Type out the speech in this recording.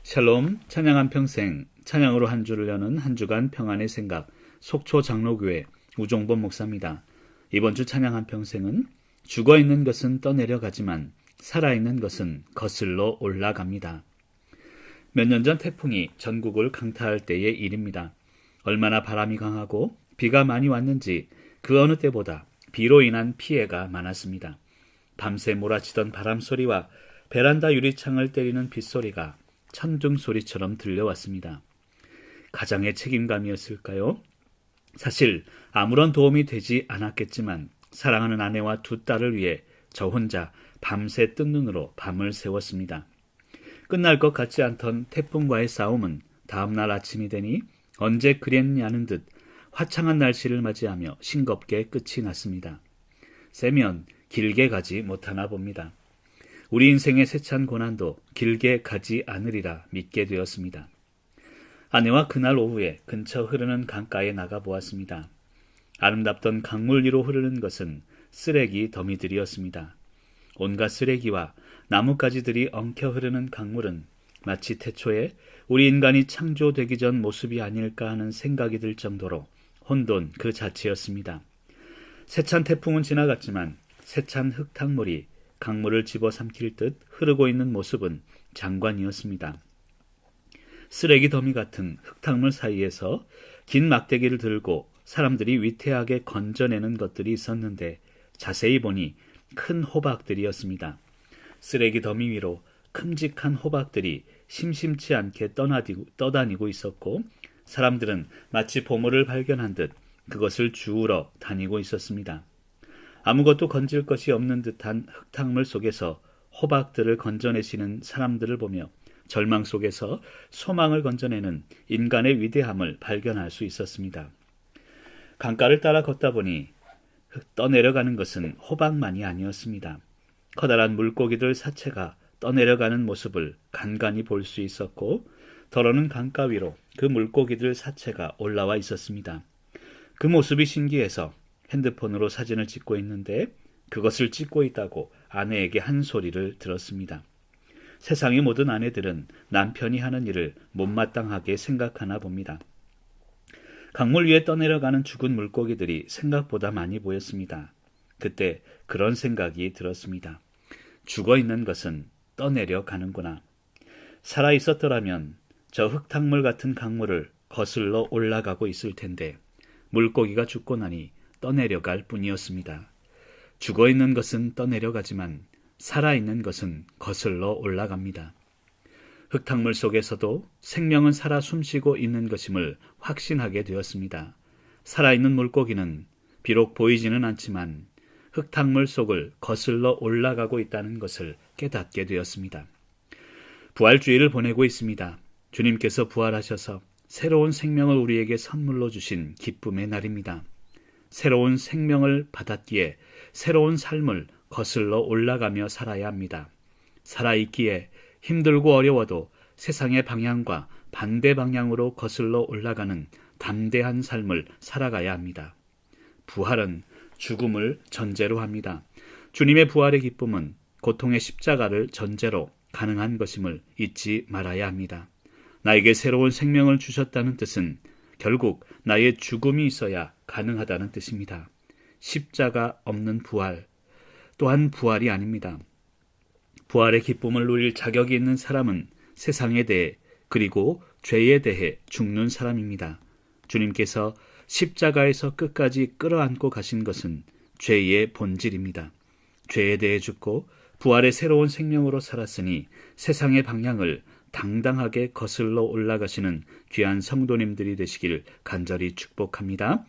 샬롬, 찬양 한평생, 찬양으로 한 주를 여는 한 주간 평안의 생각, 속초 장로교회 우종범 목사입니다. 이번 주 찬양 한평생은 죽어있는 것은 떠내려가지만 살아있는 것은 거슬러 올라갑니다. 몇 년 전 태풍이 전국을 강타할 때의 일입니다. 얼마나 바람이 강하고 비가 많이 왔는지 그 어느 때보다 비로 인한 피해가 많았습니다. 밤새 몰아치던 바람 소리와 베란다 유리창을 때리는 빗소리가 천둥 소리처럼 들려왔습니다. 가장의 책임감이었을까요? 사실 아무런 도움이 되지 않았겠지만 사랑하는 아내와 두 딸을 위해 저 혼자 밤새 뜬 눈으로 밤을 새웠습니다. 끝날 것 같지 않던 태풍과의 싸움은 다음날 아침이 되니 언제 그랬냐는 듯 화창한 날씨를 맞이하며 싱겁게 끝이 났습니다. 세면 길게 가지 못하나 봅니다. 우리 인생의 세찬 고난도 길게 가지 않으리라 믿게 되었습니다. 아내와 그날 오후에 근처 흐르는 강가에 나가보았습니다. 아름답던 강물 위로 흐르는 것은 쓰레기 더미들이었습니다. 온갖 쓰레기와 나뭇가지들이 엉켜 흐르는 강물은 마치 태초에 우리 인간이 창조되기 전 모습이 아닐까 하는 생각이 들 정도로 혼돈 그 자체였습니다. 세찬 태풍은 지나갔지만 세찬 흙탕물이 강물을 집어삼킬 듯 흐르고 있는 모습은 장관이었습니다. 쓰레기 더미 같은 흙탕물 사이에서 긴 막대기를 들고 사람들이 위태하게 건져내는 것들이 있었는데 자세히 보니 큰 호박들이었습니다. 쓰레기 더미 위로 큼직한 호박들이 심심치 않게 떠다니고 있었고 사람들은 마치 보물을 발견한 듯 그것을 주우러 다니고 있었습니다. 아무것도 건질 것이 없는 듯한 흙탕물 속에서 호박들을 건져내시는 사람들을 보며 절망 속에서 소망을 건져내는 인간의 위대함을 발견할 수 있었습니다. 강가를 따라 걷다 보니 떠내려가는 것은 호박만이 아니었습니다. 커다란 물고기들 사체가 떠내려가는 모습을 간간히 볼 수 있었고 더러는 강가 위로 그 물고기들 사체가 올라와 있었습니다. 그 모습이 신기해서 핸드폰으로 사진을 찍고 있는데 그것을 찍고 있다고 아내에게 한 소리를 들었습니다. 세상의 모든 아내들은 남편이 하는 일을 못마땅하게 생각하나 봅니다. 강물 위에 떠내려가는 죽은 물고기들이 생각보다 많이 보였습니다. 그때 그런 생각이 들었습니다. 죽어있는 것은 떠내려가는구나. 살아있었더라면 저 흙탕물 같은 강물을 거슬러 올라가고 있을 텐데 물고기가 죽고 나니 떠내려갈 뿐이었습니다. 죽어있는 것은 떠내려가지만 살아있는 것은 거슬러 올라갑니다. 흙탕물 속에서도 생명은 살아 숨쉬고 있는 것임을 확신하게 되었습니다. 살아있는 물고기는 비록 보이지는 않지만 흙탕물 속을 거슬러 올라가고 있다는 것을 깨닫게 되었습니다. 부활주의를 보내고 있습니다. 주님께서 부활하셔서 새로운 생명을 우리에게 선물로 주신 기쁨의 날입니다. 새로운 생명을 받았기에 새로운 삶을 거슬러 올라가며 살아야 합니다. 살아있기에 힘들고 어려워도 세상의 방향과 반대 방향으로 거슬러 올라가는 담대한 삶을 살아가야 합니다. 부활은 죽음을 전제로 합니다. 주님의 부활의 기쁨은 고통의 십자가를 전제로 가능한 것임을 잊지 말아야 합니다. 나에게 새로운 생명을 주셨다는 뜻은 결국 나의 죽음이 있어야 가능하다는 뜻입니다. 십자가 없는 부활 또한 부활이 아닙니다. 부활의 기쁨을 누릴 자격이 있는 사람은 세상에 대해 그리고 죄에 대해 죽는 사람입니다. 주님께서 십자가에서 끝까지 끌어안고 가신 것은 죄의 본질입니다. 죄에 대해 죽고 부활의 새로운 생명으로 살았으니 세상의 방향을 당당하게 거슬러 올라가시는 귀한 성도님들이 되시길 간절히 축복합니다.